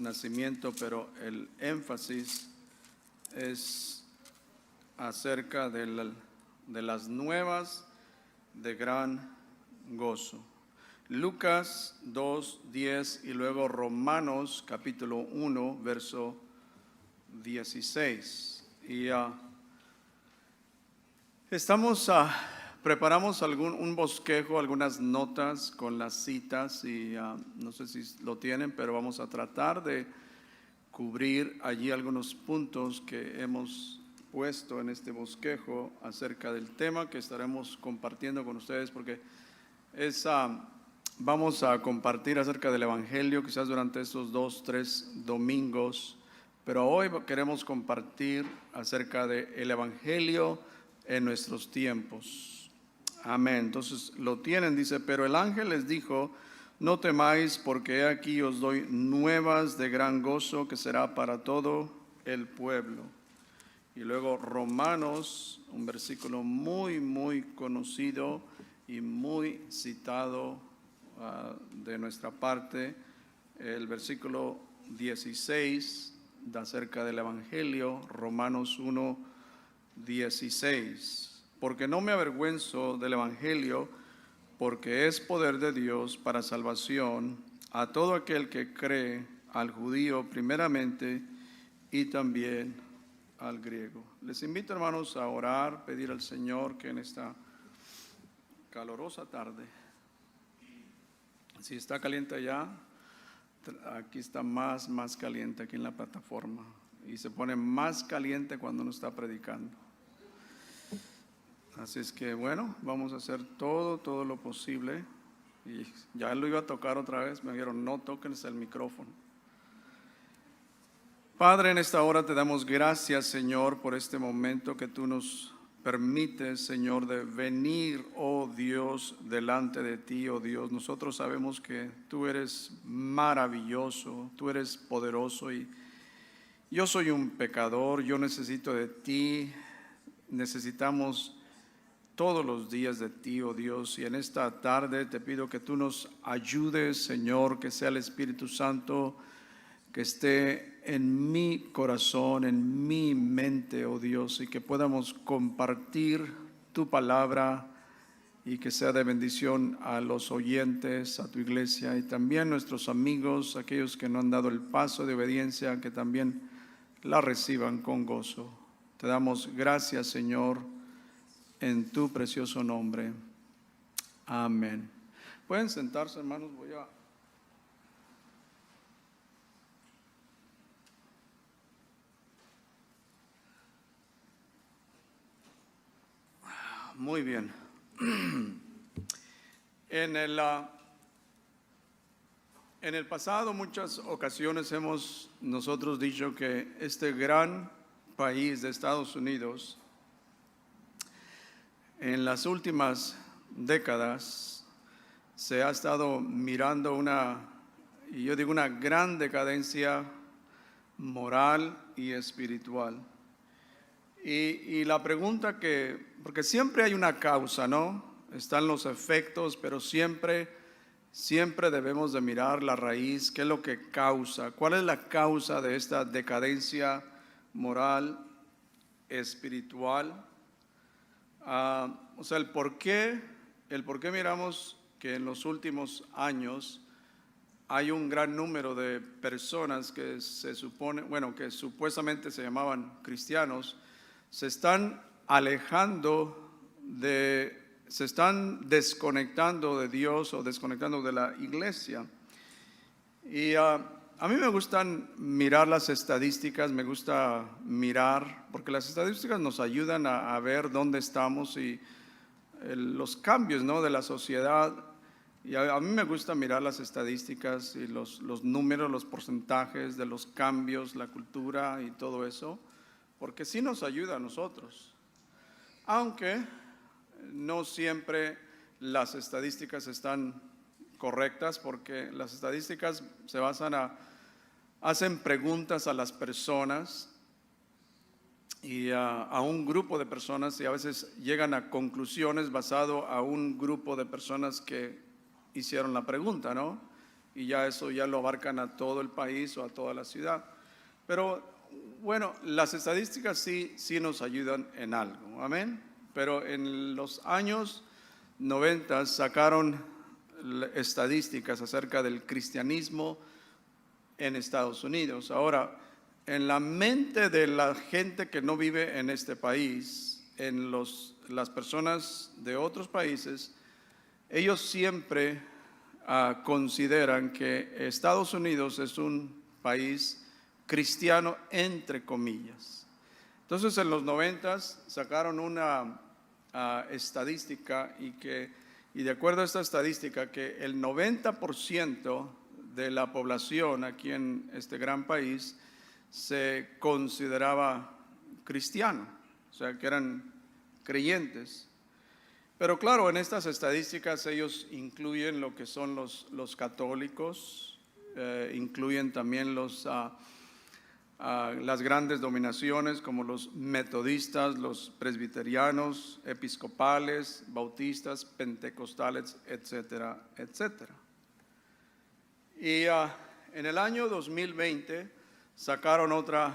nacimiento, pero el énfasis es acerca de las nuevas de gran gozo. Lucas 2:10 y luego Romanos capítulo 1, verso 16. Y preparamos un bosquejo, algunas notas con las citas y no sé si lo tienen, pero vamos a tratar de cubrir allí algunos puntos que hemos puesto en este bosquejo acerca del tema que estaremos compartiendo con ustedes, porque vamos a compartir acerca del Evangelio quizás durante estos 2-3 domingos, pero hoy queremos compartir acerca del Evangelio en nuestros tiempos. Amén. Entonces lo tienen, dice: pero el ángel les dijo: no temáis, porque he aquí os doy nuevas de gran gozo, que será para todo el pueblo. Y luego Romanos, un versículo muy, muy conocido y muy citado de nuestra parte, el versículo 16, da acerca del Evangelio, Romanos 1:16. Porque no me avergüenzo del Evangelio, porque es poder de Dios para salvación a todo aquel que cree, al judío primeramente y también al griego. Les invito, hermanos, a orar, pedir al Señor que en esta calorosa tarde, si está caliente allá, aquí está más caliente aquí en la plataforma, y se pone más caliente cuando uno está predicando. Así es que bueno, vamos a hacer todo lo posible. Y ya lo iba a tocar otra vez, me dijeron: no toques el micrófono. Padre, en esta hora te damos gracias, Señor, por este momento que tú nos permites, Señor, de venir, oh Dios, delante de ti, oh Dios. Nosotros sabemos que tú eres maravilloso, tú eres poderoso, y yo soy un pecador, yo necesito de ti, necesitamos todos los días de ti, oh Dios, y en esta tarde te pido que tú nos ayudes, Señor, que sea el Espíritu Santo que esté en mi corazón, en mi mente, oh Dios, y que podamos compartir tu palabra y que sea de bendición a los oyentes, a tu iglesia, y también nuestros amigos, aquellos que no han dado el paso de obediencia, que también la reciban con gozo. Te damos gracias, Señor, en tu precioso nombre. Amén. Pueden sentarse, hermanos. Muy bien. En el pasado, muchas ocasiones hemos nosotros dicho que este gran país de Estados Unidos, en las últimas décadas, se ha estado mirando una gran decadencia moral y espiritual. Y la pregunta porque siempre hay una causa, ¿no? Están los efectos, pero siempre debemos de mirar la raíz. ¿Qué es lo que causa? ¿Cuál es la causa de esta decadencia moral, espiritual? O sea, el por qué miramos que en los últimos años hay un gran número de personas que que supuestamente se llamaban cristianos, se están se están desconectando de Dios o desconectando de la iglesia. Y a mí me gustan mirar las estadísticas, porque las estadísticas nos ayudan a ver dónde estamos y los cambios, ¿no?, de la sociedad. Y a mí me gusta mirar las estadísticas y los números, los porcentajes de los cambios, la cultura y todo eso, porque sí nos ayuda a nosotros. Aunque no siempre las estadísticas están correctas, porque las estadísticas se hacen preguntas a las personas y a un grupo de personas, y a veces llegan a conclusiones basado a un grupo de personas que hicieron la pregunta, ¿no? y ya eso ya lo abarcan a todo el país o a toda la ciudad. Pero bueno, las estadísticas sí nos ayudan en algo, amén. Pero en los años 90 sacaron estadísticas acerca del cristianismo en Estados Unidos. Ahora, en la mente de la gente que no vive en este país, en las personas de otros países, ellos siempre consideran que Estados Unidos es un país cristiano entre comillas. Entonces en los 90s sacaron una estadística y de acuerdo a esta estadística que el 90% de la población aquí en este gran país se consideraba cristiano, o sea que eran creyentes. Pero claro, en estas estadísticas ellos incluyen lo que son los católicos, incluyen también las grandes denominaciones como los metodistas, los presbiterianos, episcopales, bautistas, pentecostales, etcétera, etcétera. Y en el año 2020 sacaron otro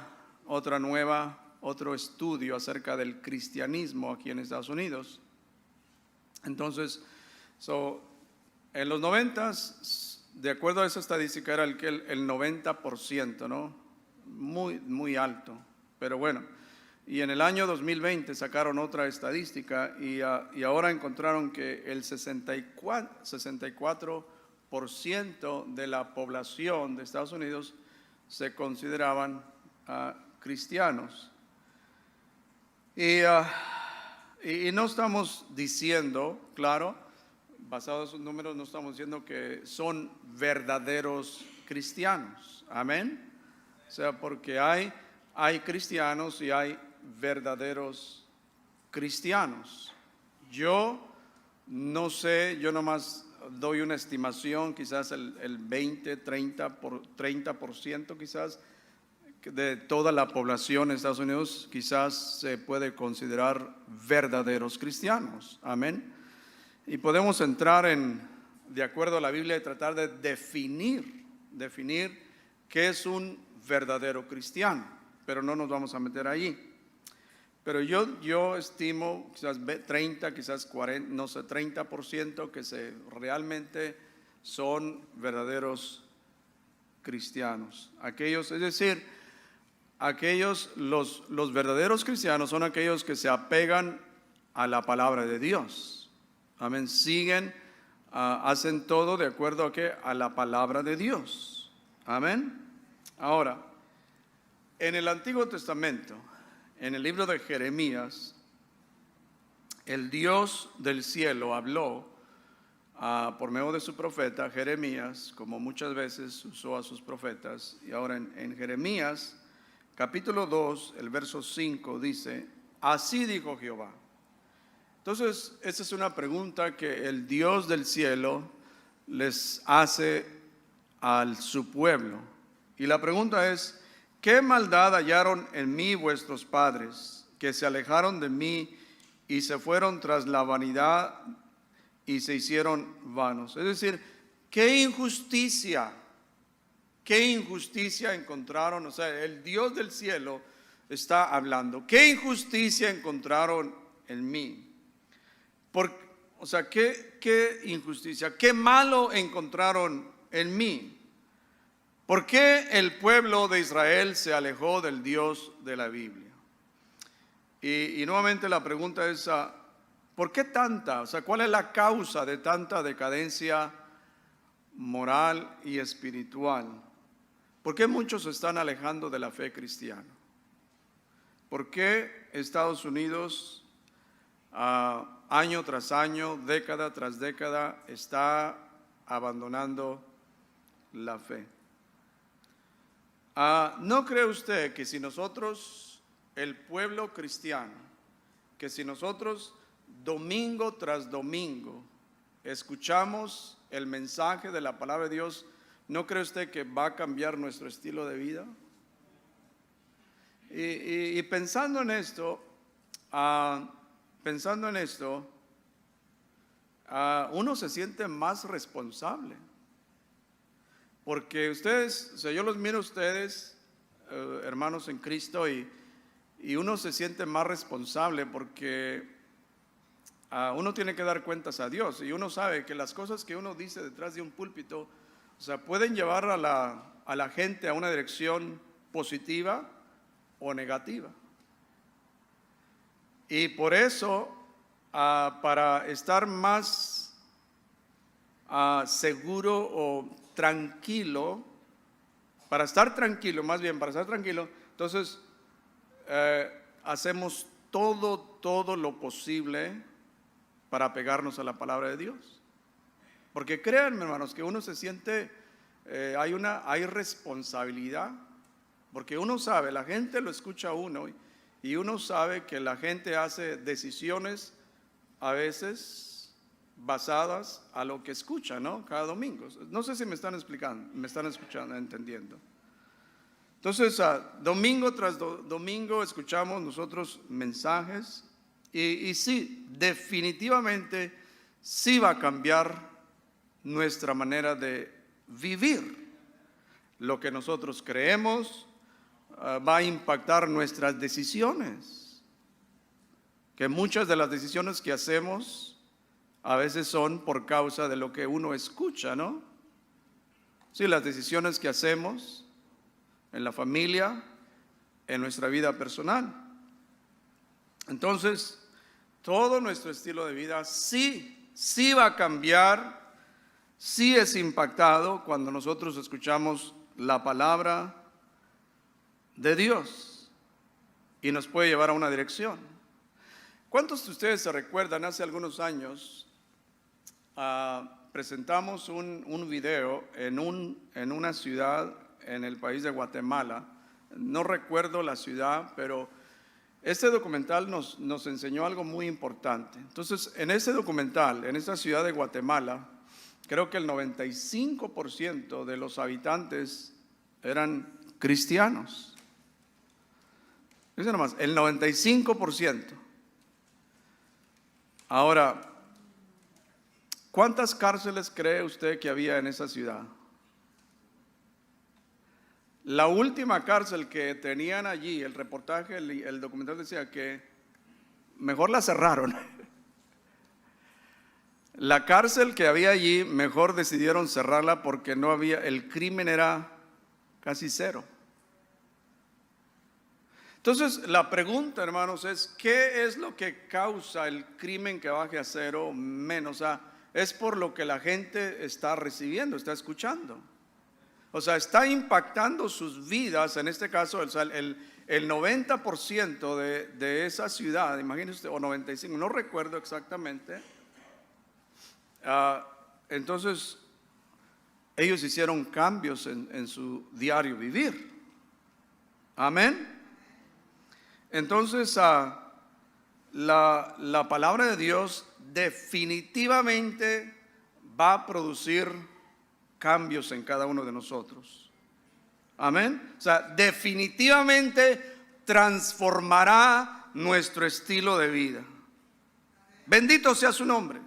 estudio acerca del cristianismo aquí en Estados Unidos. Entonces, en los 90s, de acuerdo a esa estadística, era el 90%, ¿no? Muy alto, pero bueno. Y en el año 2020 sacaron otra estadística y ahora encontraron que el 64% de la población de Estados Unidos se consideraban cristianos. Y no estamos diciendo, claro, basados en esos números, no estamos diciendo que son verdaderos cristianos. Amén. O sea, porque hay cristianos y hay verdaderos cristianos. Yo no sé, yo nomás doy una estimación, quizás el 20, 30% quizás de toda la población de Estados Unidos quizás se puede considerar verdaderos cristianos. Amén. Y podemos entrar de acuerdo a la Biblia, y tratar de definir qué es un verdadero cristiano, pero no nos vamos a meter allí. Pero yo estimo quizás 30, quizás 40, no sé, 30% que realmente son verdaderos cristianos. Aquellos, es decir, los verdaderos cristianos son aquellos que se apegan a la palabra de Dios. Amén. Siguen, hacen todo de acuerdo a la palabra de Dios. Amén. Ahora, en el Antiguo Testamento, en el libro de Jeremías, el Dios del cielo habló por medio de su profeta Jeremías, como muchas veces usó a sus profetas. Y ahora en Jeremías, capítulo 2, el verso 5 dice: así dijo Jehová. Entonces, esta es una pregunta que el Dios del cielo les hace a su pueblo. Y la pregunta es: ¿qué maldad hallaron en mí vuestros padres, que se alejaron de mí y se fueron tras la vanidad y se hicieron vanos? Es decir, ¿qué injusticia encontraron? O sea, el Dios del cielo está hablando. ¿Qué injusticia encontraron en mí? O sea, ¿qué injusticia? ¿Qué malo encontraron en mí? ¿Por qué el pueblo de Israel se alejó del Dios de la Biblia? Y nuevamente la pregunta es, ¿por qué tanta? O sea, ¿cuál es la causa de tanta decadencia moral y espiritual? ¿Por qué muchos se están alejando de la fe cristiana? ¿Por qué Estados Unidos, año tras año, década tras década, está abandonando la fe? ¿No cree usted que si nosotros, el pueblo cristiano, que si nosotros domingo tras domingo escuchamos el mensaje de la palabra de Dios, ¿no cree usted que va a cambiar nuestro estilo de vida? Y pensando en esto, uno se siente más responsable. porque ustedes, o sea, yo los miro a ustedes, hermanos en Cristo, y uno se siente más responsable porque uno tiene que dar cuentas a Dios, y uno sabe que las cosas que uno dice detrás de un púlpito, o sea, pueden llevar a la gente a una dirección positiva o negativa. Y por eso, para estar más seguro o tranquilo, para estar tranquilo, entonces hacemos todo lo posible para pegarnos a la palabra de Dios. Porque créanme, hermanos, que uno se siente, hay responsabilidad, porque uno sabe, la gente lo escucha a uno, y uno sabe que la gente hace decisiones a veces basadas a lo que escucha, ¿no? Cada domingo. No sé si me están explicando, me están escuchando, entendiendo. Entonces, domingo tras domingo escuchamos nosotros mensajes, y sí, definitivamente sí va a cambiar nuestra manera de vivir. Lo que nosotros creemos va a impactar nuestras decisiones, que muchas de las decisiones que hacemos a veces son por causa de lo que uno escucha, ¿no? Sí, las decisiones que hacemos en la familia, en nuestra vida personal. Entonces, todo nuestro estilo de vida sí va a cambiar, sí es impactado cuando nosotros escuchamos la palabra de Dios, y nos puede llevar a una dirección. ¿Cuántos de ustedes se recuerdan? Hace algunos años presentamos un video en una ciudad en el país de Guatemala. No recuerdo la ciudad, pero este documental nos enseñó algo muy importante. Entonces, en ese documental, en esa ciudad de Guatemala, creo que el 95% de los habitantes eran cristianos. Dice nomás, el 95%. Ahora, ¿cuántas cárceles cree usted que había en esa ciudad? La última cárcel que tenían allí, el reportaje, el documental decía que mejor la cerraron. La cárcel que había allí, mejor decidieron cerrarla porque no había, el crimen era casi cero. Entonces, la pregunta, hermanos, es ¿qué es lo que causa el crimen que baje a cero menos? O sea, es por lo que la gente está recibiendo, está escuchando. O sea, está impactando sus vidas. En este caso, o sea, el 90% de esa ciudad, imagínense, o 95%, no recuerdo exactamente. Entonces, ellos hicieron cambios en su diario vivir. Amén. Entonces, la palabra de Dios definitivamente va a producir cambios en cada uno de nosotros. Amén. O sea, definitivamente transformará nuestro estilo de vida. Bendito sea su nombre.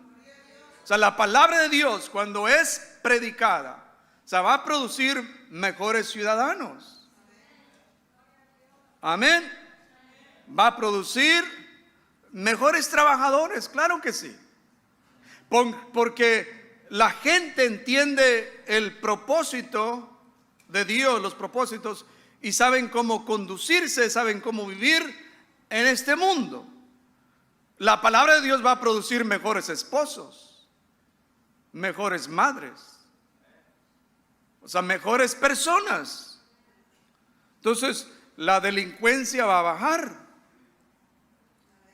O sea, la palabra de Dios, cuando es predicada, o sea, va a producir mejores ciudadanos. Amén. Va a producir mejores trabajadores, claro que sí. Porque la gente entiende el propósito de Dios, los propósitos, y saben cómo conducirse, saben cómo vivir en este mundo. La palabra de Dios va a producir mejores esposos, mejores madres, o sea, mejores personas. Entonces, la delincuencia va a bajar.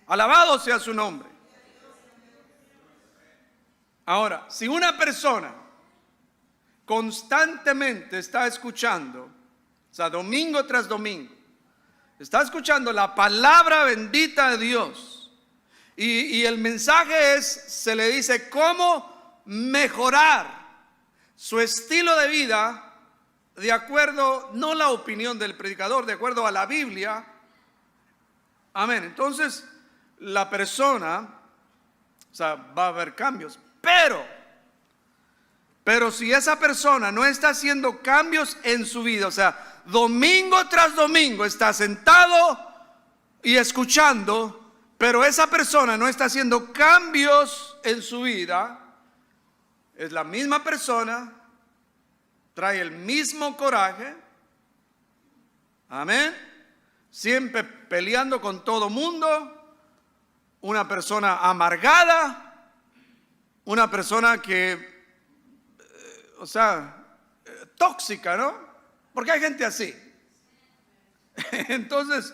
Alabado sea su nombre. Ahora, si una persona constantemente está escuchando, o sea, domingo tras domingo, está escuchando la palabra bendita de Dios, y el mensaje es, se le dice cómo mejorar su estilo de vida de acuerdo, no la opinión del predicador, de acuerdo a la Biblia. Amén. Entonces, la persona, o sea, va a haber cambios, pero Pero si esa persona no está haciendo cambios en su vida, o sea, domingo tras domingo está sentado y escuchando, pero esa persona no está haciendo cambios en su vida, es la misma persona, trae el mismo coraje, amén, siempre peleando con todo mundo, una persona amargada, una persona que, o sea, tóxica, ¿no? Porque hay gente así. Entonces,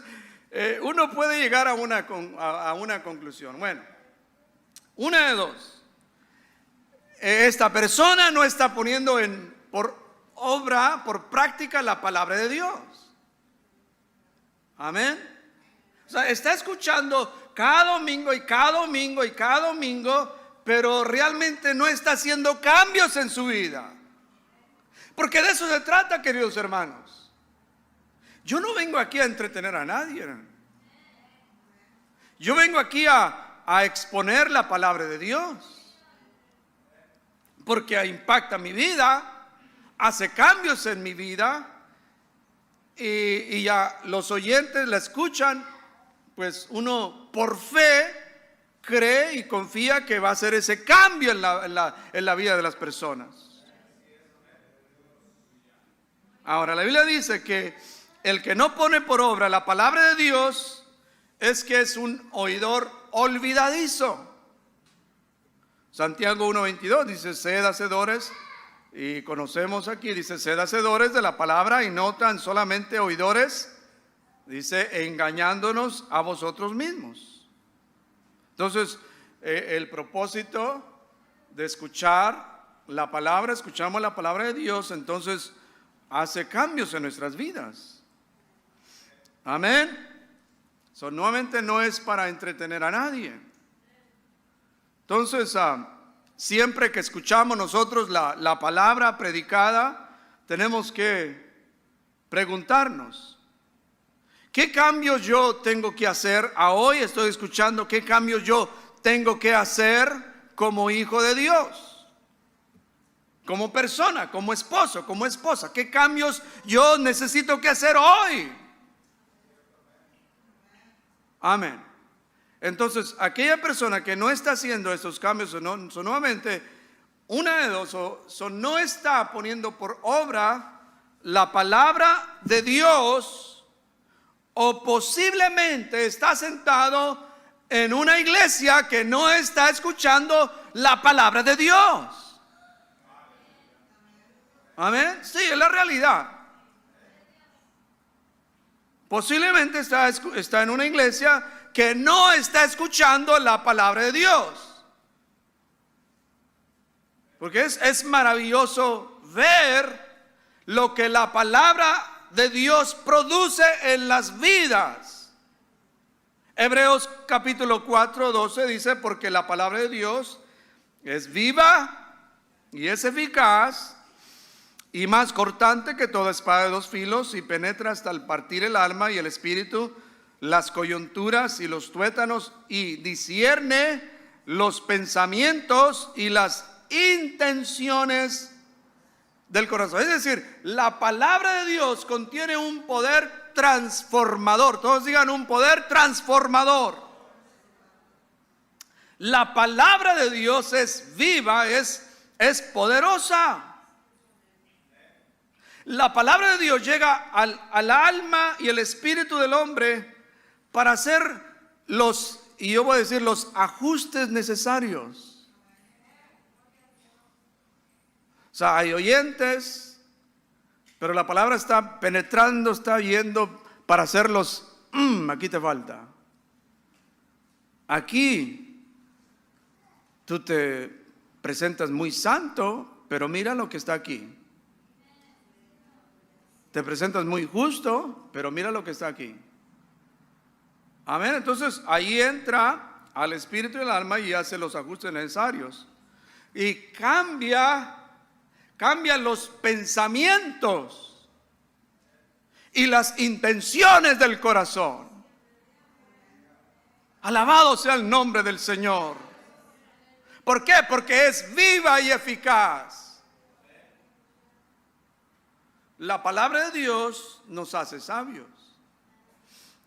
uno puede llegar a una conclusión. Bueno, una de dos. Esta persona no está poniendo por obra, por práctica la palabra de Dios. Amén. O sea, está escuchando cada domingo y cada domingo y cada domingo, pero realmente no está haciendo cambios en su vida. Porque de eso se trata, queridos hermanos. Yo no vengo aquí a entretener a nadie. Yo vengo aquí a exponer la palabra de Dios. Porque impacta mi vida, hace cambios en mi vida. Y ya los oyentes la escuchan, pues uno por fe cree y confía que va a hacer ese cambio en la vida de las personas. Ahora, la Biblia dice que el que no pone por obra la palabra de Dios es que es un oidor olvidadizo. Santiago 1:22 dice: sed hacedores, y conocemos aquí, dice, sed hacedores de la palabra y no tan solamente oidores, dice, engañándonos a vosotros mismos. Entonces, el propósito de escuchar la palabra, escuchamos la palabra de Dios, entonces hace cambios en nuestras vidas. Amén. Nuevamente no es para entretener a nadie. Entonces, siempre que escuchamos nosotros la palabra predicada, tenemos que preguntarnos: ¿qué cambios yo tengo que hacer? Hoy estoy escuchando qué cambios yo tengo que hacer como hijo de Dios, como persona, como esposo, como esposa. ¿Qué cambios yo necesito que hacer hoy? Amén. Entonces, aquella persona que no está haciendo estos cambios, nuevamente, una de dos, no está poniendo por obra la palabra de Dios, o posiblemente está sentado en una iglesia que no está escuchando la palabra de Dios. Amén. Sí, es la realidad. Posiblemente está en una iglesia que no está escuchando la palabra de Dios. Porque es maravilloso ver lo que la palabra de Dios produce en las vidas. Hebreos capítulo 4:12 dice: porque la palabra de Dios es viva y es eficaz y más cortante que toda espada de dos filos, y penetra hasta el partir el alma y el espíritu, las coyunturas y los tuétanos, y discierne los pensamientos y las intenciones del corazón. Es decir, la palabra de Dios contiene un poder transformador. Todos digan: un poder transformador. La palabra de Dios es viva, es poderosa. La palabra de Dios llega al alma y el espíritu del hombre para hacer los ajustes necesarios. O sea, hay oyentes, pero la palabra está penetrando, está yendo para hacerlos, aquí te falta. Aquí tú te presentas muy santo, pero mira lo que está aquí. Te presentas muy justo, pero mira lo que está aquí. Amén. Entonces ahí entra al espíritu y al alma y hace los ajustes necesarios. Y cambia los pensamientos y las intenciones del corazón. Alabado sea el nombre del Señor. ¿Por qué? Porque es viva y eficaz. La palabra de Dios nos hace sabios.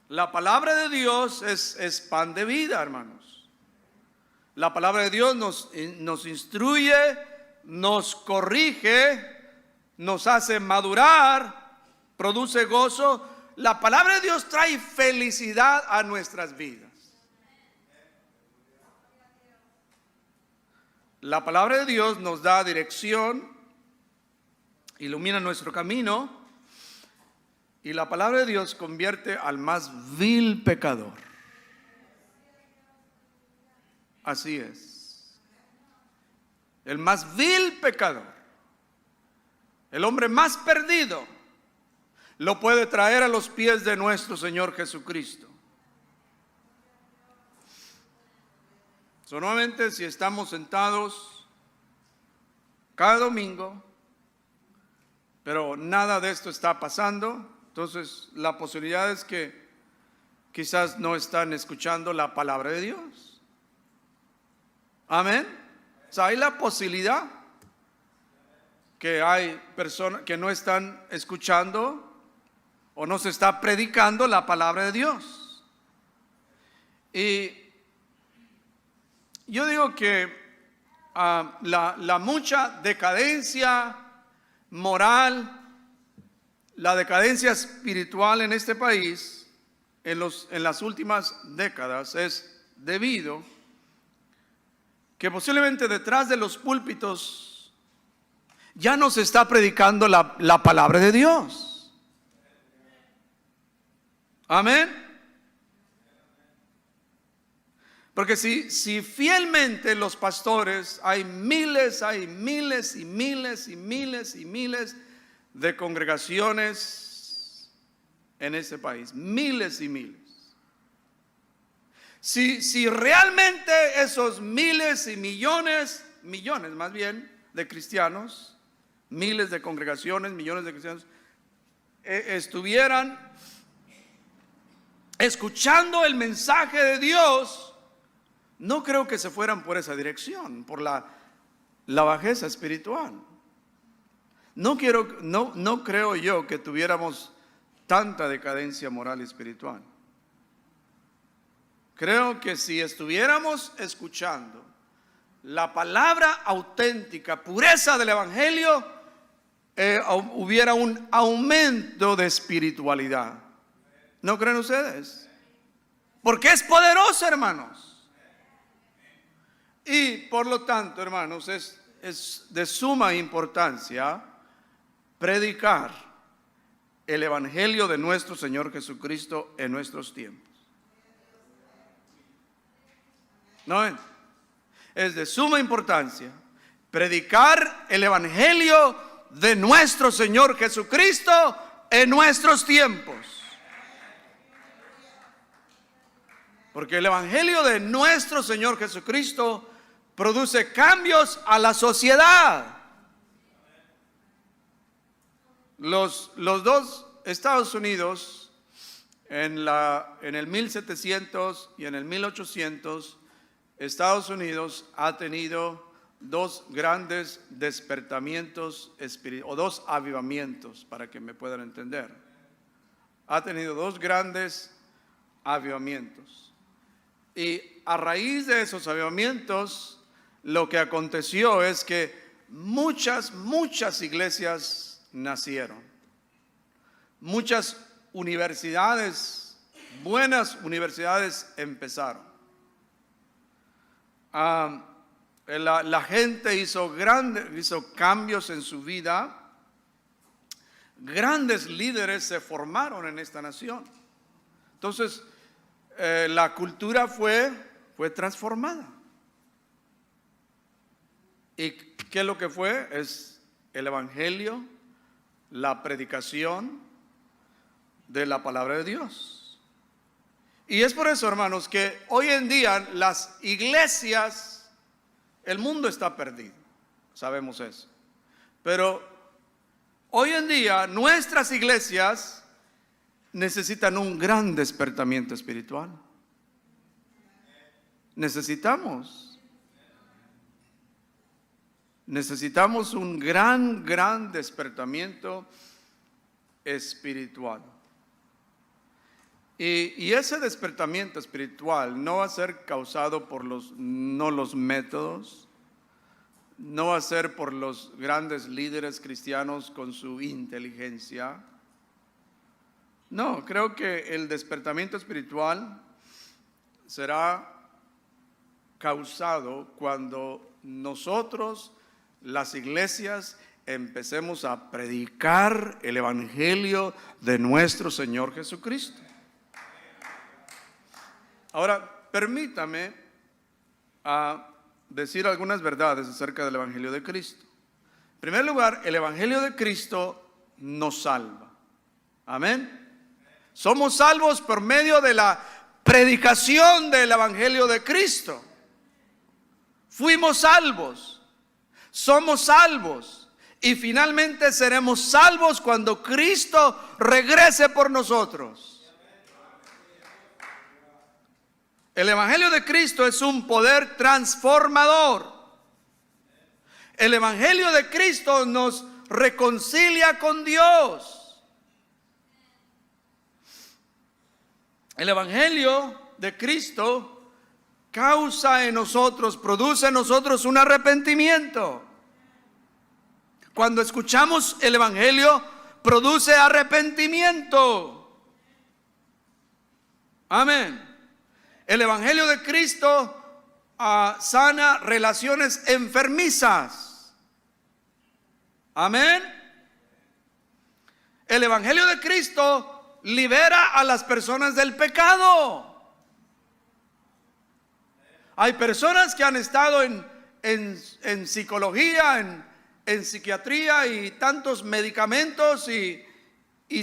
La palabra de Dios es pan de vida, hermanos. La palabra de Dios nos instruye, nos corrige, nos hace madurar, produce gozo. La palabra de Dios trae felicidad a nuestras vidas. La palabra de Dios nos da dirección, ilumina nuestro camino, y la palabra de Dios convierte al más vil pecador. Así es. El más vil pecador, el hombre más perdido, lo puede traer a los pies de nuestro Señor Jesucristo. Solamente si estamos sentados cada domingo, pero nada de esto está pasando, entonces la posibilidad es que quizás no están escuchando la palabra de Dios. Amén. O sea, hay la posibilidad que hay personas que no están escuchando o no se está predicando la palabra de Dios. Y yo digo que la mucha decadencia moral, la decadencia espiritual en este país en las últimas décadas es debido que posiblemente detrás de los púlpitos ya no se está predicando la palabra de Dios. Amén. Porque si fielmente los pastores, hay miles y miles y miles de congregaciones en este país, miles y miles. Si realmente esos miles y millones más bien de cristianos, miles de congregaciones, millones de cristianos, estuvieran escuchando el mensaje de Dios, no creo que se fueran por esa dirección, por la bajeza espiritual. No creo yo que tuviéramos tanta decadencia moral y espiritual. Creo que si estuviéramos escuchando la palabra auténtica, pureza del evangelio, hubiera un aumento de espiritualidad. ¿No creen ustedes? Porque es poderoso, hermanos. Y por lo tanto, hermanos, es de suma importancia predicar el evangelio de nuestro Señor Jesucristo en nuestros tiempos. ¿No ven? Es de suma importancia predicar el evangelio de nuestro Señor Jesucristo en nuestros tiempos. Porque el evangelio de nuestro Señor Jesucristo produce cambios a la sociedad. Los dos Estados Unidos en el 1700 y en el 1800, Estados Unidos ha tenido dos grandes despertamientos espirituales, o dos avivamientos, para que me puedan entender. Ha tenido dos grandes avivamientos. Y a raíz de esos avivamientos, lo que aconteció es que muchas iglesias nacieron. Muchas universidades, buenas universidades empezaron. La gente hizo cambios en su vida. Grandes líderes se formaron en esta nación. Entonces, la cultura fue transformada. ¿Y qué es lo que fue? Es el evangelio, la predicación de la palabra de Dios. Y es por eso, hermanos, que hoy en día las iglesias, el mundo está perdido, sabemos eso. Pero hoy en día nuestras iglesias necesitan un gran despertamiento espiritual. Necesitamos un gran despertamiento espiritual. Y ese despertamiento espiritual no va a ser causado por los métodos, no va a ser por los grandes líderes cristianos con su inteligencia. No, creo que el despertamiento espiritual será causado cuando nosotros, las iglesias, empecemos a predicar el evangelio de nuestro Señor Jesucristo. Ahora, permítame decir algunas verdades acerca del evangelio de Cristo. En primer lugar, el evangelio de Cristo nos salva. Amén. Somos salvos por medio de la predicación del evangelio de Cristo. Fuimos salvos, somos salvos y finalmente seremos salvos cuando Cristo regrese por nosotros. El evangelio de Cristo es un poder transformador. El evangelio de Cristo nos reconcilia con Dios. El evangelio de Cristo causa en nosotros, produce en nosotros un arrepentimiento. Cuando escuchamos el evangelio, produce arrepentimiento. Amén. El evangelio de Cristo sana relaciones enfermizas. Amén. El evangelio de Cristo libera a las personas del pecado. Hay personas que han estado en psicología, en psiquiatría y tantos medicamentos y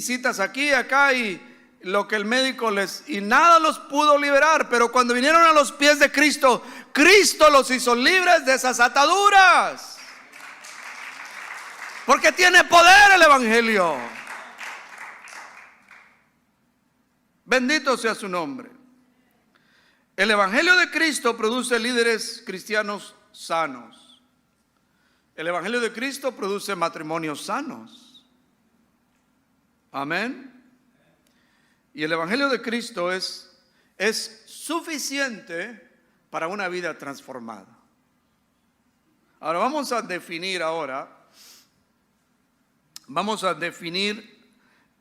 citas aquí y acá y lo que el médico y nada los pudo liberar, pero cuando vinieron a los pies de Cristo, Cristo los hizo libres de esas ataduras. Porque tiene poder el evangelio. Bendito sea su nombre. El evangelio de Cristo produce líderes cristianos sanos. El evangelio de Cristo produce matrimonios sanos. Amén. Y el evangelio de Cristo es suficiente para una vida transformada. Ahora vamos a definir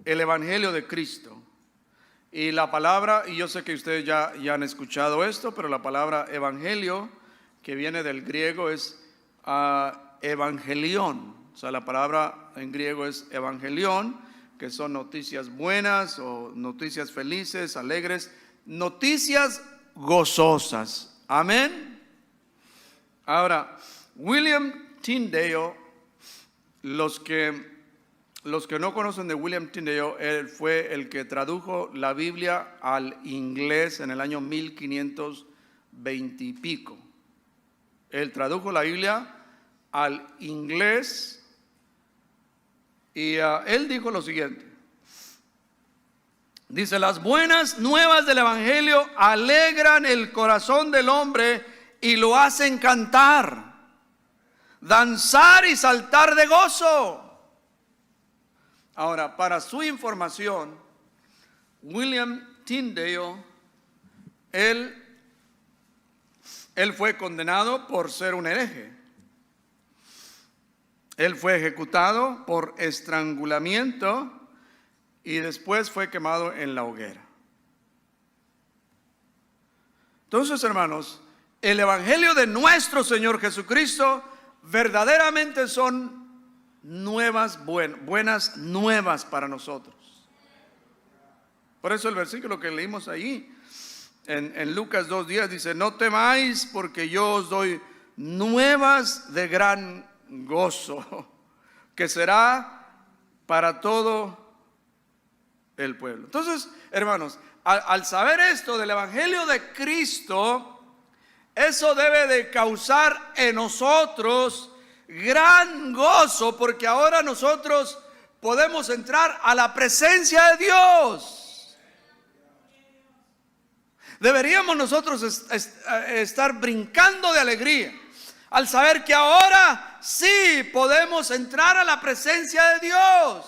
el evangelio de Cristo. Y la palabra, y yo sé que ustedes ya han escuchado esto, pero la palabra evangelio, que viene del griego, es evangelión. O sea, la palabra en griego es evangelión, que son noticias buenas o noticias felices, alegres, noticias gozosas. Amén. Ahora, William Tyndale, los que no conocen de William Tyndale, él fue el que tradujo la Biblia al inglés en el año 1520 y pico. Él tradujo la Biblia al inglés. Y él dijo lo siguiente. Dice: las buenas nuevas del evangelio alegran el corazón del hombre y lo hacen cantar, danzar y saltar de gozo. Ahora, para su información, William Tyndale, él fue condenado por ser un hereje. Él fue ejecutado por estrangulamiento y después fue quemado en la hoguera. Entonces, hermanos, el evangelio de nuestro Señor Jesucristo verdaderamente son buenas nuevas para nosotros. Por eso el versículo que leímos ahí en Lucas 2:10 dice: no temáis, porque yo os doy nuevas de gran gozo, que será para todo el pueblo. Entonces, hermanos, al saber esto del evangelio de Cristo, eso debe de causar en nosotros gran gozo, porque ahora nosotros podemos entrar a la presencia de Dios. Deberíamos nosotros estar brincando de alegría al saber que ahora sí podemos entrar a la presencia de Dios.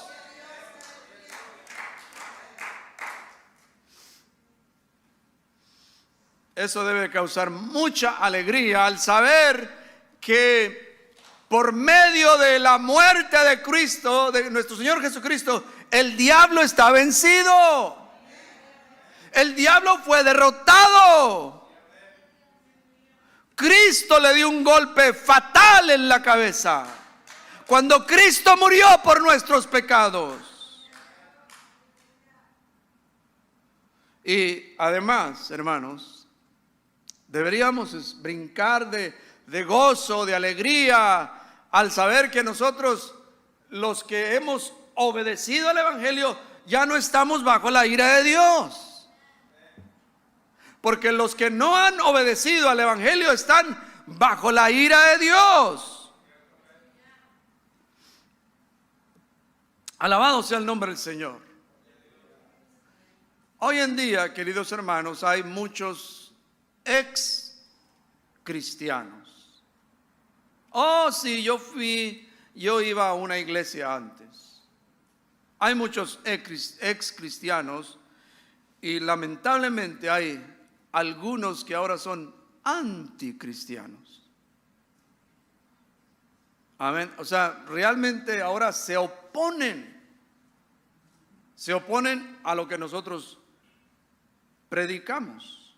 Eso debe causar mucha alegría al saber que por medio de la muerte de Cristo, de nuestro Señor Jesucristo, el diablo está vencido. El diablo fue derrotado. Cristo le dio un golpe fatal en la cabeza cuando Cristo murió por nuestros pecados. Y además, hermanos, deberíamos brincar de gozo, de alegría, al saber que nosotros, los que hemos obedecido al Evangelio, ya no estamos bajo la ira de Dios. Porque los que no han obedecido al Evangelio están bajo la ira de Dios. Alabado sea el nombre del Señor. Hoy en día, queridos hermanos, hay muchos ex cristianos. Oh, sí, yo iba a una iglesia antes. Hay muchos ex cristianos y lamentablemente hay algunos que ahora son anticristianos. Amén. O sea, realmente ahora se oponen a lo que nosotros predicamos.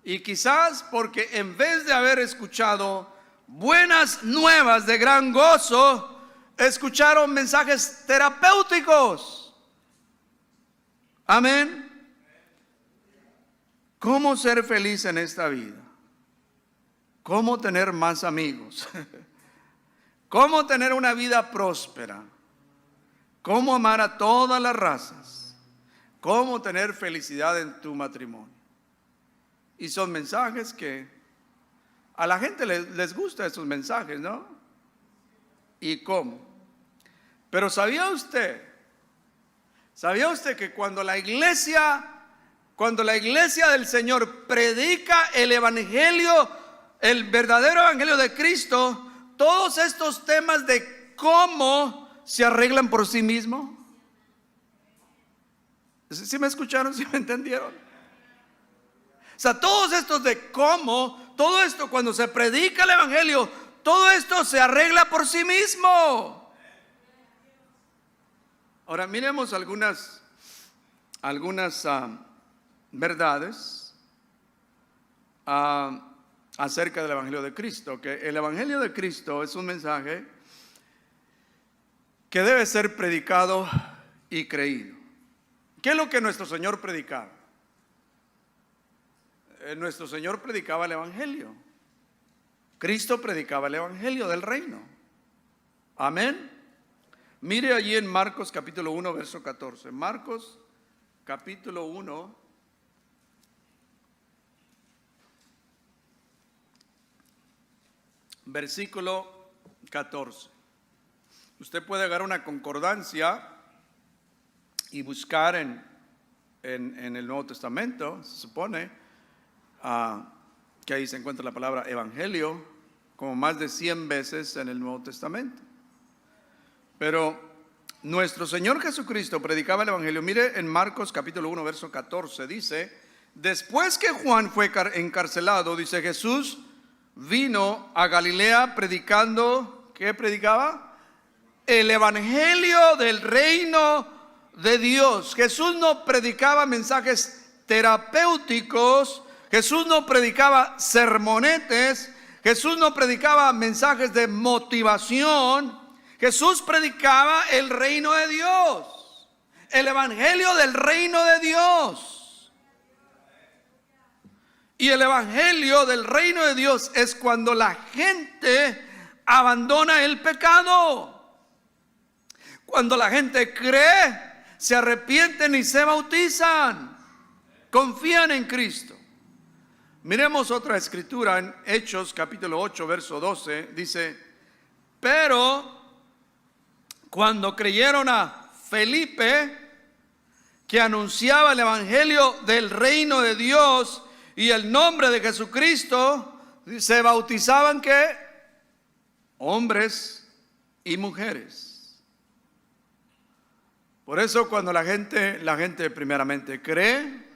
Y quizás porque en vez de haber escuchado buenas nuevas de gran gozo, escucharon mensajes terapéuticos. Amén. ¿Cómo ser feliz en esta vida? ¿Cómo tener más amigos? ¿Cómo tener una vida próspera? ¿Cómo amar a todas las razas? ¿Cómo tener felicidad en tu matrimonio? Y son mensajes que a la gente les gustan esos mensajes, ¿no? ¿Y cómo? Pero ¿sabía usted que cuando la iglesia del Señor predica el evangelio, el verdadero evangelio de Cristo, todos estos temas de cómo se arreglan por sí mismos? ¿Sí me escucharon? ¿Sí me entendieron? O sea, todos estos de cómo, todo esto cuando se predica el evangelio, todo esto se arregla por sí mismo. Ahora miremos algunas verdades acerca del Evangelio de Cristo. Que el Evangelio de Cristo es un mensaje que debe ser predicado y creído. ¿Qué es lo que nuestro Señor predicaba? Nuestro Señor predicaba el Evangelio. Cristo predicaba el Evangelio del reino. Amén. Mire allí en Marcos capítulo 1 verso 14. Marcos capítulo 1 versículo 14. Usted puede agarrar una concordancia y buscar en el Nuevo Testamento. Se supone que ahí se encuentra la palabra evangelio como más de 100 veces en el Nuevo Testamento. Pero nuestro Señor Jesucristo predicaba el evangelio. Mire en Marcos capítulo 1 verso 14, dice: después que Juan fue encarcelado, dice, Jesús vino a Galilea predicando, ¿qué predicaba? El evangelio del reino de Dios. Jesús no predicaba mensajes terapéuticos, Jesús no predicaba sermonetes, Jesús no predicaba mensajes de motivación. Jesús predicaba el reino de Dios, el evangelio del reino de Dios. Y el evangelio del reino de Dios es cuando la gente abandona el pecado, cuando la gente cree, se arrepienten y se bautizan, confían en Cristo. Miremos otra escritura en Hechos capítulo 8 verso 12, dice: pero cuando creyeron a Felipe, que anunciaba el evangelio del reino de Dios y el nombre de Jesucristo, se bautizaban ¿qué? Hombres y mujeres. Por eso cuando la gente primeramente cree,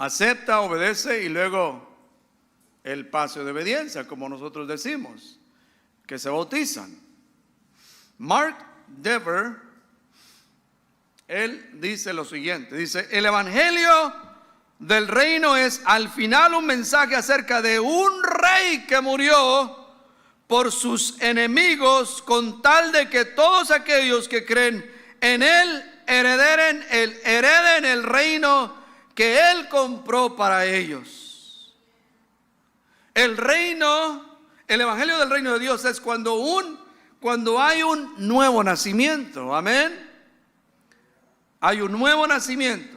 acepta, obedece y luego el paso de obediencia, como nosotros decimos, que se bautizan. Mark Dever, él dice lo siguiente, dice: el evangelio del reino es al final un mensaje acerca de un rey que murió por sus enemigos con tal de que todos aquellos que creen en él hereden el reino que él compró para ellos. El evangelio del reino de Dios es cuando hay un nuevo nacimiento. Amén. Hay un nuevo nacimiento.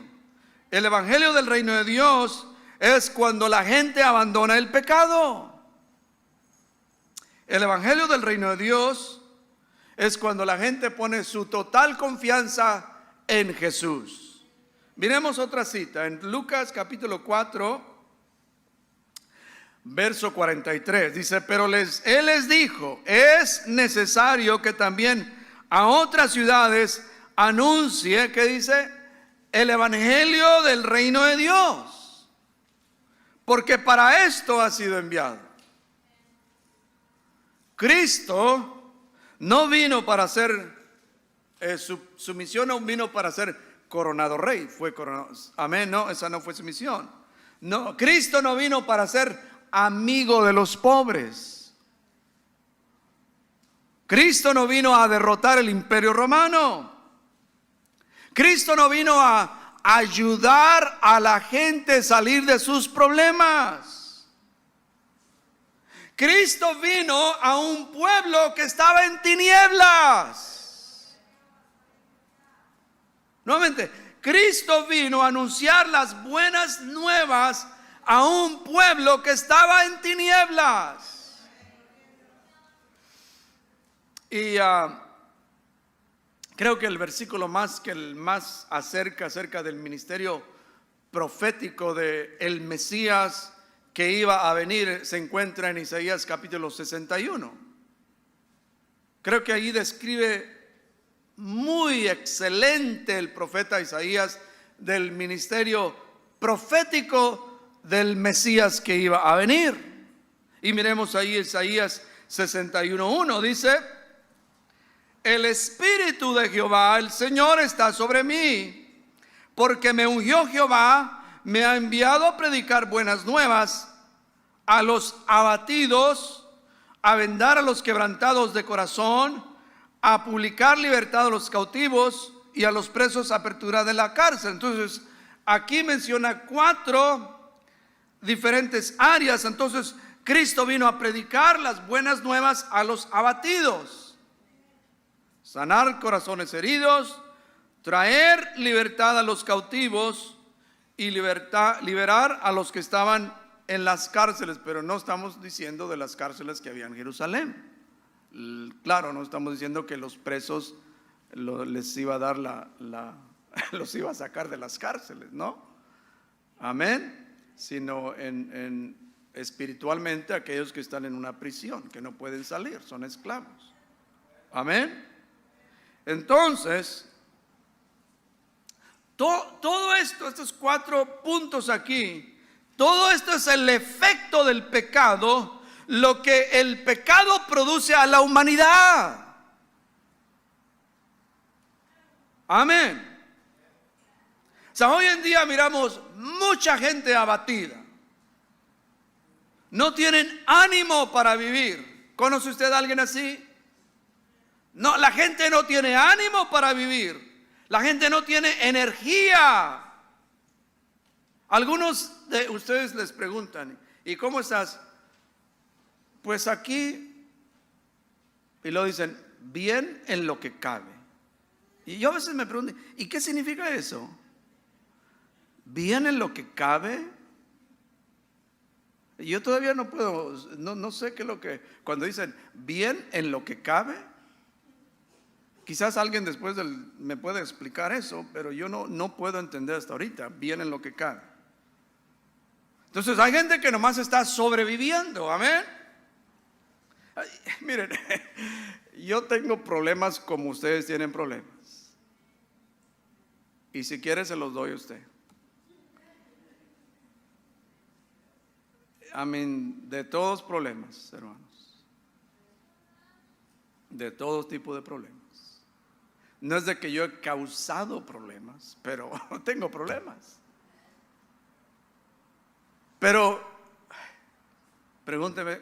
El evangelio del reino de Dios es cuando la gente abandona el pecado. El evangelio del reino de Dios es cuando la gente pone su total confianza en Jesús. Miremos otra cita en Lucas capítulo 4, verso 43. Dice: pero él les dijo: es necesario que también a otras ciudades anuncie, ¿qué dice? El evangelio del reino de Dios, porque para esto ha sido enviado. Cristo no vino para ser, su misión no vino para ser coronado rey, fue coronado, amén, no, esa no fue su misión. No, Cristo no vino para ser amigo de los pobres. Cristo no vino a derrotar el imperio romano. Cristo no vino a ayudar a la gente a salir de sus problemas. Cristo vino a un pueblo que estaba en tinieblas. Nuevamente, Cristo vino a anunciar las buenas nuevas a un pueblo que estaba en tinieblas. Y creo que el versículo más acerca del ministerio profético de el Mesías que iba a venir se encuentra en Isaías capítulo 61. Creo que ahí describe muy excelente el profeta Isaías del ministerio profético del Mesías que iba a venir. Y miremos ahí Isaías 61:1, dice: el Espíritu de Jehová, el Señor, está sobre mí, porque me ungió Jehová, me ha enviado a predicar buenas nuevas a los abatidos, a vendar a los quebrantados de corazón, a publicar libertad a los cautivos y a los presos apertura de la cárcel. Entonces, aquí menciona 4 diferentes áreas. Entonces, Cristo vino a predicar las buenas nuevas a los abatidos, sanar corazones heridos, traer libertad a los cautivos y liberar a los que estaban en las cárceles. Pero no estamos diciendo de las cárceles que había en Jerusalén. Claro, no estamos diciendo que los presos les iba a dar los iba a sacar de las cárceles, ¿no? Amén. Sino espiritualmente aquellos que están en una prisión, que no pueden salir, son esclavos. Amén. Entonces, todo esto, estos 4 puntos aquí, todo esto es el efecto del pecado, lo que el pecado produce a la humanidad. Amén. O sea, hoy en día miramos mucha gente abatida. No tienen ánimo para vivir. ¿Conoce usted a alguien así? No, la gente no tiene ánimo para vivir. La gente no tiene energía. Algunos de ustedes les preguntan: ¿y cómo estás? Pues aquí, y lo dicen, bien en lo que cabe. Y yo a veces me pregunto: ¿y qué significa eso? ¿Bien en lo que cabe? Yo todavía no puedo, no sé qué es lo que, cuando dicen bien en lo que cabe. Quizás alguien después me puede explicar eso, pero yo no puedo entender hasta ahorita, bien en lo que cabe. Entonces hay gente que nomás está sobreviviendo, amén. Ay, miren, yo tengo problemas como ustedes tienen problemas. Y si quiere se los doy a usted. Amén, de todos problemas, hermanos. De todo tipo de problemas. No es de que yo he causado problemas, pero tengo problemas. Pero pregúnteme,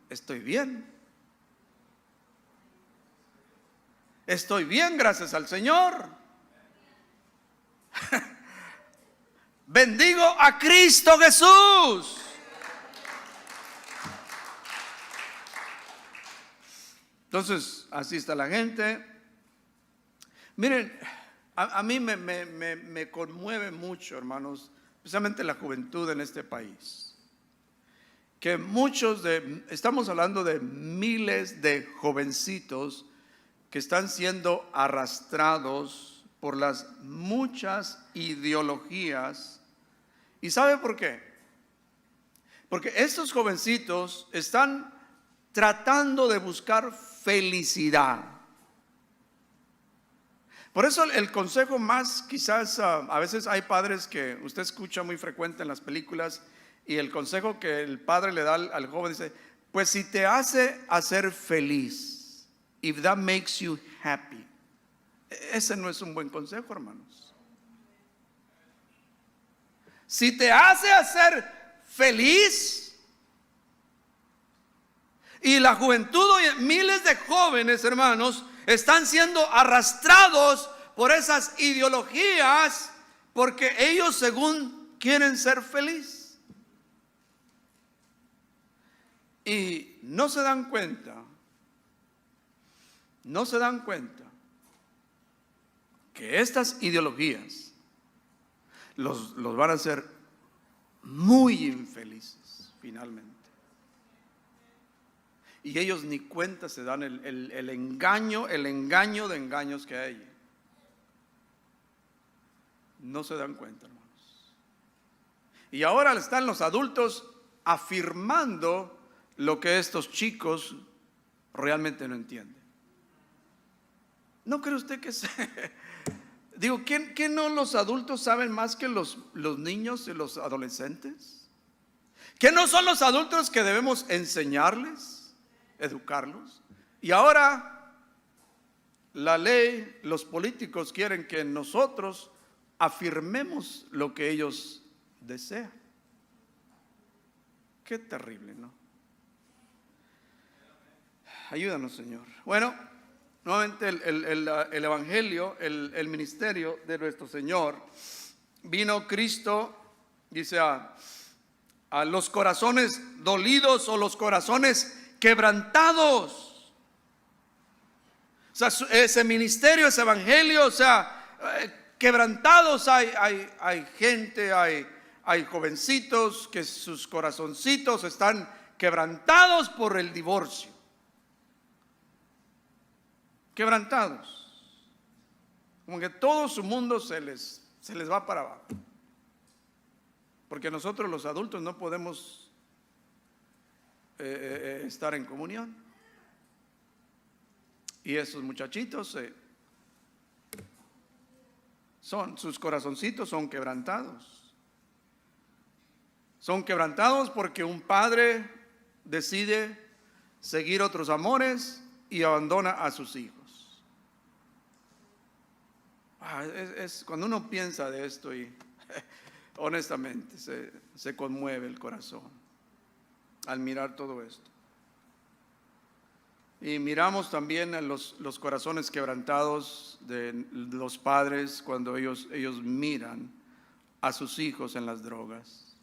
¿estoy bien? Estoy bien, gracias al Señor. Bendigo a Cristo Jesús. Entonces, así está la gente. Miren, a mí me conmueve mucho, hermanos, especialmente la juventud en este país. Que estamos hablando de miles de jovencitos que están siendo arrastrados por las muchas ideologías. ¿Y sabe por qué? Porque estos jovencitos están tratando de buscar felicidad. Por eso el consejo más, quizás a veces hay padres que usted escucha muy frecuente en las películas, y el consejo que el padre le da al joven dice: pues si te hace hacer feliz, if that makes you happy. Ese no es un buen consejo, hermanos. Si te hace hacer feliz. Y la juventud hoy, miles de jóvenes, hermanos, están siendo arrastrados por esas ideologías porque ellos según quieren ser felices. Y no se dan cuenta que estas ideologías los van a hacer muy infelices finalmente. Y ellos ni cuenta se dan el engaño de engaños que hay. No se dan cuenta, hermanos. Y ahora están los adultos afirmando lo que estos chicos realmente no entienden. ¿No cree usted que digo, ¿qué no los adultos saben más que los niños y los adolescentes? ¿Qué no son los adultos que debemos enseñarles, educarlos? Y ahora la ley, los políticos quieren que nosotros afirmemos lo que ellos desean. Qué terrible, ¿no? Ayúdanos, Señor. Bueno, nuevamente el evangelio, el ministerio de nuestro Señor. Vino Cristo, dice, a los corazones dolidos o los corazones quebrantados. O sea, ese ministerio, ese evangelio, o sea, quebrantados. Hay gente, hay jovencitos que sus corazoncitos están quebrantados por el divorcio. Quebrantados, como que todo su mundo se les va para abajo, porque nosotros los adultos no podemos estar en comunión, y esos muchachitos sus corazoncitos son quebrantados porque un padre decide seguir otros amores y abandona a sus hijos. Es cuando uno piensa de esto y honestamente se conmueve el corazón al mirar todo esto. Y miramos también a los corazones quebrantados de los padres cuando ellos miran a sus hijos en las drogas.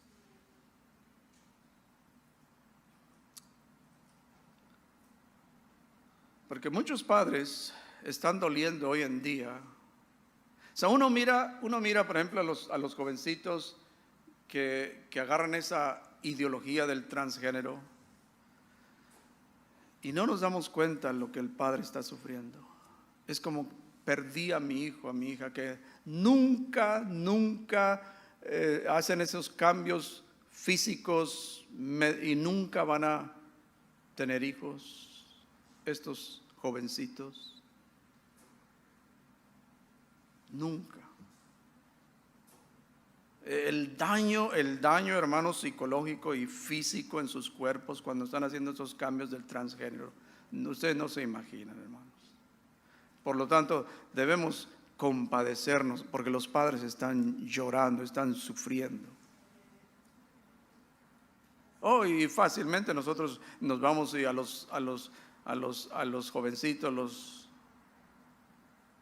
Porque muchos padres están doliendo hoy en día. O sea, uno mira, por ejemplo, a los jovencitos que agarran esa ideología del transgénero y no nos damos cuenta de lo que el padre está sufriendo. Es como perdí a mi hijo, a mi hija, que nunca hacen esos cambios físicos y nunca van a tener hijos, estos jovencitos. Nunca. El daño, hermanos, psicológico y físico en sus cuerpos cuando están haciendo esos cambios del transgénero, ustedes no se imaginan, hermanos. Por lo tanto, debemos compadecernos porque los padres están llorando, están sufriendo. Y fácilmente nosotros nos vamos y a los jovencitos,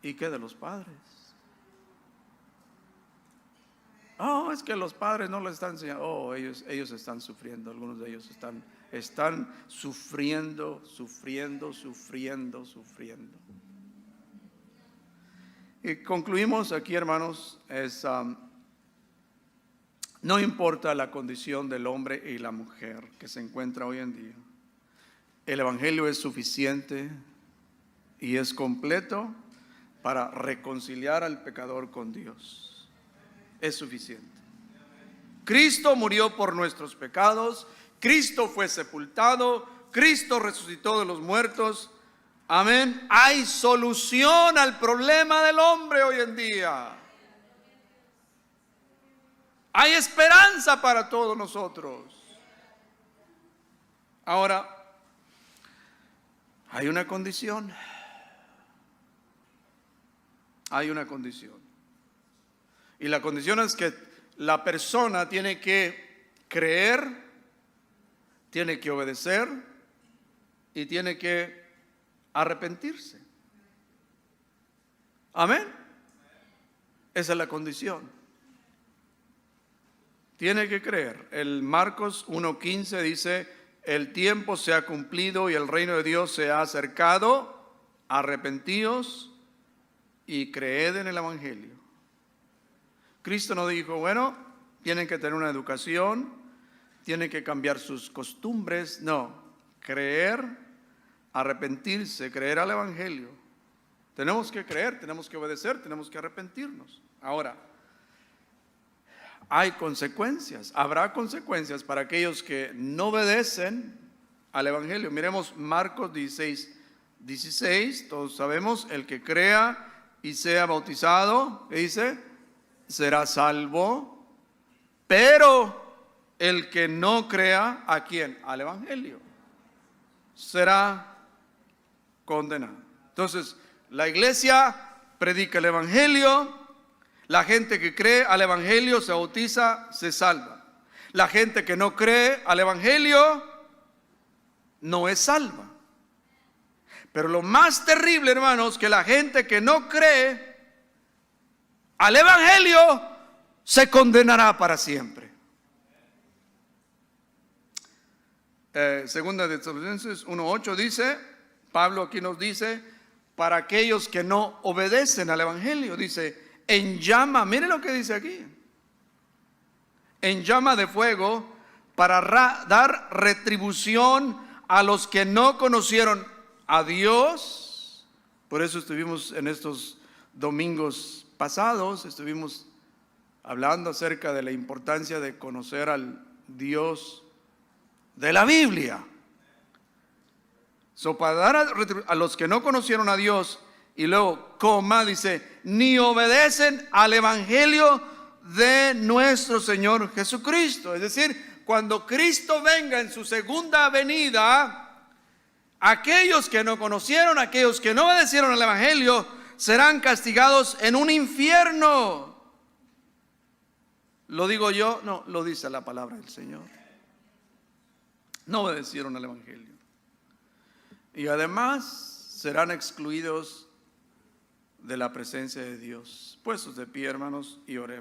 ¿y qué de los padres? Es que los padres no les están enseñando. Ellos están sufriendo, algunos de ellos están sufriendo. Y concluimos aquí, hermanos, no importa la condición del hombre y la mujer que se encuentra hoy en día, el Evangelio es suficiente y es completo para reconciliar al pecador con Dios. Es suficiente. Cristo murió por nuestros pecados, Cristo fue sepultado, Cristo resucitó de los muertos. Amén. Hay solución al problema del hombre hoy en día. Hay esperanza para todos nosotros. Ahora, hay una condición. Y la condición es que la persona tiene que creer, tiene que obedecer y tiene que arrepentirse. Amén. Esa es la condición. Tiene que creer. El Marcos 1:15 dice: el tiempo se ha cumplido y el reino de Dios se ha acercado. Arrepentíos y creed en el Evangelio. Cristo no dijo, bueno, tienen que tener una educación, tienen que cambiar sus costumbres. No, creer, arrepentirse, creer al Evangelio. Tenemos que creer, tenemos que obedecer, tenemos que arrepentirnos. Ahora, hay consecuencias, habrá consecuencias para aquellos que no obedecen al Evangelio. Miremos Marcos 16, todos sabemos, el que crea y sea bautizado, ¿qué dice? Será salvo, pero el que no crea, ¿a quién? Al Evangelio, será condenado. Entonces, la iglesia predica el Evangelio, la gente que cree al Evangelio se bautiza, se salva. La gente que no cree al Evangelio no es salva. Pero lo más terrible, hermanos, que la gente que no cree al Evangelio se condenará para siempre. Segunda de Tesalonicenses 1:8 dice, Pablo aquí nos dice, para aquellos que no obedecen al Evangelio, dice, en llama, mire lo que dice aquí, en llama de fuego, para dar retribución a los que no conocieron a Dios. Por eso estuvimos en estos domingos pasados, estuvimos hablando acerca de la importancia de conocer al Dios de la Biblia. Para dar a los que no conocieron a Dios, y luego, dice, ni obedecen al Evangelio de nuestro Señor Jesucristo. Es decir, cuando Cristo venga en su segunda venida, aquellos que no conocieron, aquellos que no obedecieron al Evangelio, serán castigados en un infierno. ¿Lo digo yo? No, lo dice la palabra del Señor. No obedecieron al Evangelio. Y además serán excluidos de la presencia de Dios. Puestos de pie, hermanos, y oremos.